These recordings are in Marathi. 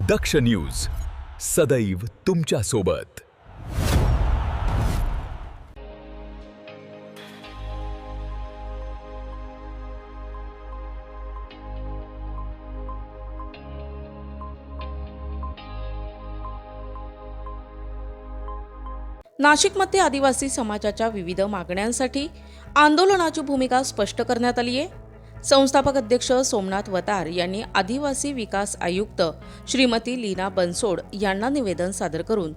दक्ष न्यूज सदैव तुमच्या सोबत। नाशिकमध्ये आदिवासी समाजाच्या विविध मागण्यांसाठी आंदोलनाची भूमिका स्पष्ट करण्यात आली आहे। संस्थापक अध्यक्ष सोमनाथ वतार यांनी आदिवासी विकास आयुक्त श्रीमती लीना बनसोड यांना निवेदन सादर करून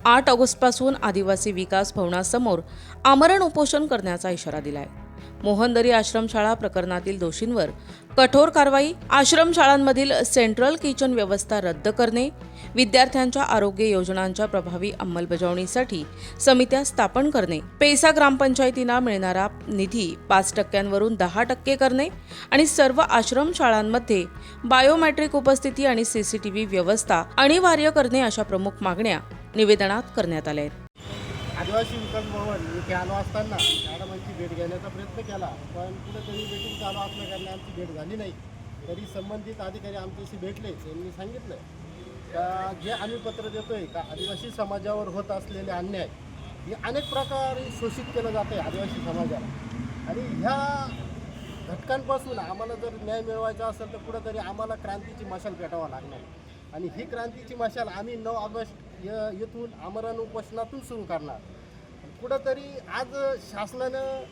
8 ऑगस्टपासून आदिवासी विकास भवनासमोर आमरण उपोषण करण्याचा इशारा दिला आहे। मोहनदरी आश्रमशाळा प्रकरणातील दोषींवर कठोर कारवाई, आश्रमशाळांमधील सेंट्रल किचन व्यवस्था रद्द करणे, विद्यार्थ्यांच्या आरोग्य योजनांच्या प्रभावी अंमलबजावणीसाठी समित्या स्थापन करणे, पेसा ग्रामपंचायतींना मिळणारा निधी 5% 10% करणे आणि सर्व आश्रमशाळांमध्ये बायोमेट्रिक उपस्थिती आणि CCTV व्यवस्था अनिवार्य करणे अशा प्रमुख मागण्या निवेदनात करण्यात आल्या आहेत। आदिवासी विकास भवन इथे आलो असताना मॅडमांची भेट घेण्याचा प्रयत्न केला, पण कुठेतरी मीटिंग चालू असल्याकारणे आमची भेट झाली नाही। तरी संबंधित अधिकारी आमच्याशी भेटले, त्यांनी सांगितलं का जे आम्ही पत्र देतोय का आदिवासी समाजावर होत असलेले अन्याय हे अनेक प्रकारे शोषित केलं जातं आहे आदिवासी समाजाला, आणि ह्या घटकांपासून आम्हाला जर न्याय मिळवायचा असेल तर कुठेतरी आम्हाला क्रांतीची मशाल पेटावं लागणार, आणि ही क्रांतीची मशाल आम्ही 9 ऑगस्ट येथून आमरण उपोषणातून सुरू करणार। कुठंतरी आज शासनानं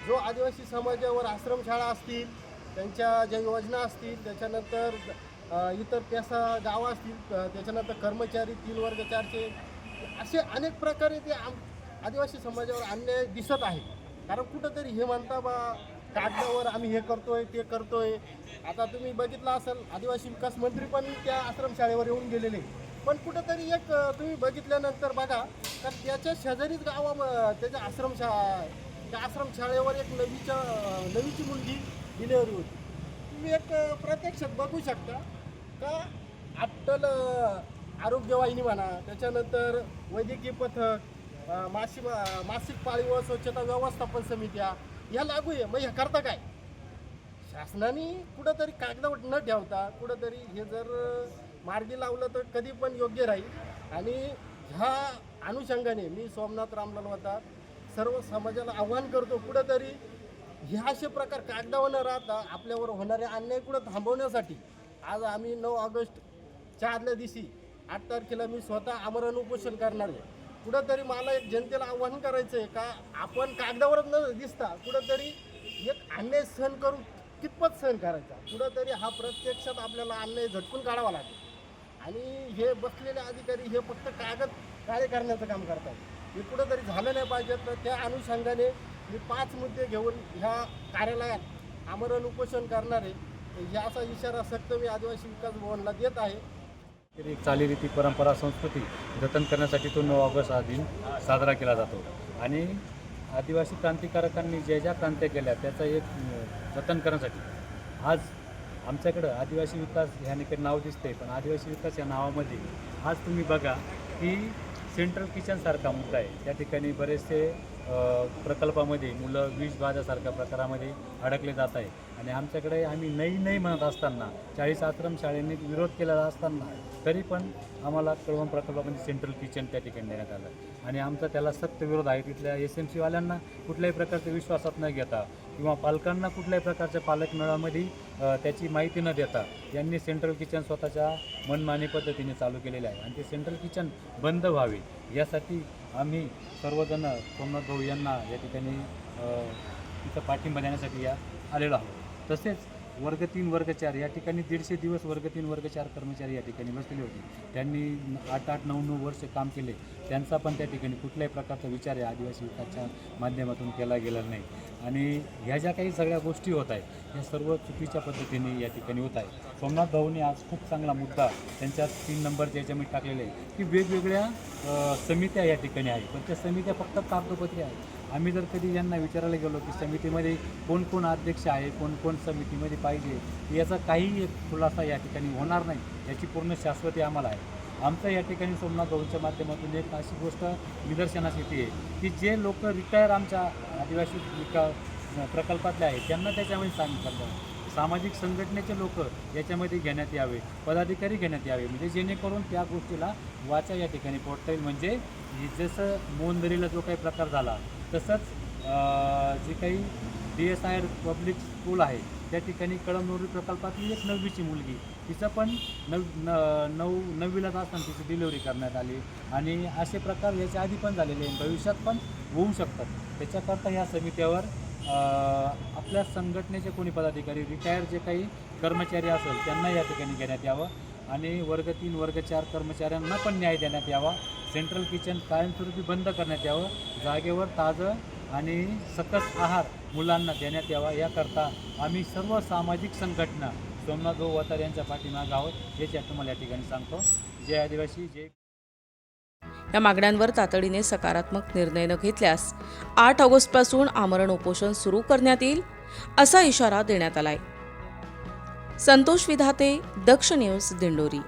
जो आदिवासी समाजावर आश्रमशाळा असतील, त्यांच्या ज्या योजना असतील, त्याच्यानंतर इतर पेसा गावं असतील, त्याच्यानंतर कर्मचारी 3 वर्ग 4चे असे अनेक प्रकारे ते आदिवासी समाजावर अन्याय दिसत आहे। कारण कुठंतरी हे म्हणता बा कागदावर आम्ही हे करतोय ते करतोय। आता तुम्ही बघितलं असेल आदिवासी विकास मंत्री पण त्या आश्रमशाळेवर येऊन गेलेले, पण कुठंतरी एक तुम्ही बघितल्यानंतर बघा का त्याच्या शेजारीच त्याच्या त्या आश्रमशाळेवर एक नवीची मुलगी डिलेवरी होती। तुम्ही एक प्रत्यक्षात बघू शकता का अट्टल आरोग्यवाहिनी म्हणा, त्याच्यानंतर वैद्यकीय पथक, मासिक पाळी व स्वच्छता व्यवस्थापन समित्या या लागू आहे। मग ह्या करता काय शासनाने कुठंतरी कागदावर न ठेवता कुठंतरी हे जर मार्गी लावलं तर कधी पण योग्य राहील। आणि ह्या अनुषंगाने मी सोमनाथ रामलाल वतार सर्व समाजाला आव्हान करतो, कुठंतरी ह्या असे प्रकार कागदावर न राहता आपल्यावर होणारे अन्याय कुठं थांबवण्यासाठी आज आम्ही 9 ऑगस्टच्या आदल्या दिवशी 8 तारखेला मी स्वतः आमरण उपोषण करणार आहे। कुठंतरी मला एक जनतेला आव्हान करायचं आहे का आपण कागदावरच न दिसता कुठंतरी एक अन्याय सहन करून कितपत सहन करायचा, कुठंतरी हा प्रत्यक्षात आपल्याला अन्याय झटकून काढावा लागेल। आणि हे बसलेले अधिकारी हे फक्त कागद काळे करण्याचं काम करतात, हे कुठंतरी झालं नाही पाहिजे। तर त्या अनुषंगाने मी 5 मुद्दे घेऊन ह्या कार्यालयात आमरण उपोषण करणार आहे। याचा इशारा सक्त मी आदिवासी विकास भवनला देत आहे। चालीरीती परंपरा संस्कृती जतन करण्यासाठी तो 9 ऑगस्ट हा दिन साजरा केला जातो। आणि आदिवासी क्रांतिकारकांनी ज्या ज्या क्रांत्या केल्या त्याचं एक जतन करण्यासाठी आज आमच्याकडं आदिवासी विकास ह्या ठिकाणी नाव दिसते, पण आदिवासी विकास या नावामध्ये आज तुम्ही बघा की सेंट्रल किचनसारखा मुद्दा आहे। त्या ठिकाणी बरेचसे प्रकल्पामध्ये मुलं विष बाजासारख्या प्रकारामध्ये अडकले जात आहे। आणि आमच्याकडे आम्ही नाही म्हणत असताना 40 आश्रमशाळेंनी विरोध केलेला असताना तरी पण आम्हाला कळवण प्रकल्पामध्ये सेंट्रल किचन त्या ठिकाणी देण्यात आलं, आणि आमचा त्याला सक्त विरोध आहे। तिथल्या SMC वाल्यांना कुठल्याही प्रकारच्या विश्वासात न घेता किंवा पालकांना कुठल्याही प्रकारच्या पालक मेळाव्यामध्ये त्याची माहिती न देता यांनी सेंट्रल किचन स्वतःच्या मनमानी पद्धतीने चालू केलेले आहे, आणि ते सेंट्रल किचन बंद व्हावे यासाठी आम्ही सर्वजण सोमनाथ भाऊ यांना या ठिकाणी तिथं पाठिंबा देण्यासाठी आलेलो आहोत। तसेच वर्ग 3 वर्ग 4 या ठिकाणी 150 दिवस वर्ग 3 वर्ग 4 कर्मचारी या ठिकाणी बसलेले होते, त्यांनी 8-8 9-9 वर्ष काम केले, त्यांचा पण त्या ठिकाणी कुठल्याही प्रकारचा विचार आहे आदिवासी विकासच्या माध्यमातून केला गेला नाही। आणि ह्या ज्या काही सगळ्या गोष्टी होत आहेत ह्या सर्व चुकीच्या पद्धतीने या ठिकाणी होत आहे। सोमनाथ भाऊंनी आज खूप चांगला मुद्दा त्यांच्या 3 नंबरच्या याच्यामध्ये टाकलेले आहे की वेगवेगळ्या समित्या या ठिकाणी आहेत, पण त्या समित्या फक्त कागदोपत्री आहेत। आम्ही जर कधी यांना विचारायला गेलो की समितीमध्ये कोण अध्यक्ष आहे, कोण समितीमध्ये पाहिजे, याचा काही एक खुलासा या ठिकाणी होणार नाही, याची पूर्ण शाश्वती आम्हाला आहे। आमचं या ठिकाणी सोमनाथ भाऊंच्या माध्यमातून एक अशी गोष्ट निदर्शनास येते की जे लोक रिटायर आमच्या आदिवासी विकास प्रकल्पातले आहेत त्यांना त्याच्यामध्ये सांगितलं सामाजिक संघटनेचे लोक याच्यामध्ये घेण्यात यावे, पदाधिकारी घेण्यात यावे, म्हणजे जेणेकरून त्या गोष्टीला वाचा या ठिकाणी पोचता येईल. म्हणजे जसं मोंदरीला जो काही प्रकार झाला तसंच जे काही DSIR पब्लिक स्कूल आहे त्या ठिकाणी कळमनुरी प्रकल्पातली एक 9वीची मुलगी, तिचं पण नववीलाच असताना तिची डिलिव्हरी करण्यात आली. आणि असे प्रकार याच्या आधी पण झालेले आहेत, भविष्यात पण होऊ शकतात. त्याच्याकरता ह्या समित्यावर आपल्या संघटनेचे कोणी पदाधिकारी, रिटायर जे काही कर्मचारी असेल त्यांना या ठिकाणी घेण्यात यावं आणि वर्ग 3 वर्ग 4 कर्मचाऱ्यांना पण न्याय देण्यात यावा. सेंट्रल किचन कायमस्वरूपी बंद करण्यात यावं. जागेवर ताजं आणि सकस आहार मुलांना देण्यात यावा. याकरता आम्ही सर्व सामाजिक संघटना सोमनाथ भाऊ वतार यांच्या पाठीमागे आहोत. याची तुम्हाला या ठिकाणी सांगतो. जय आदिवासी, जय. या मागण्यांवर तातडीने सकारात्मक निर्णय न घेतल्यास 8 ऑगस्टपासून आमरण उपोषण सुरू करण्यात येईल असा इशारा देण्यात आलाय. संतोष विधाते, दक्ष न्यूज, दिंडोरी.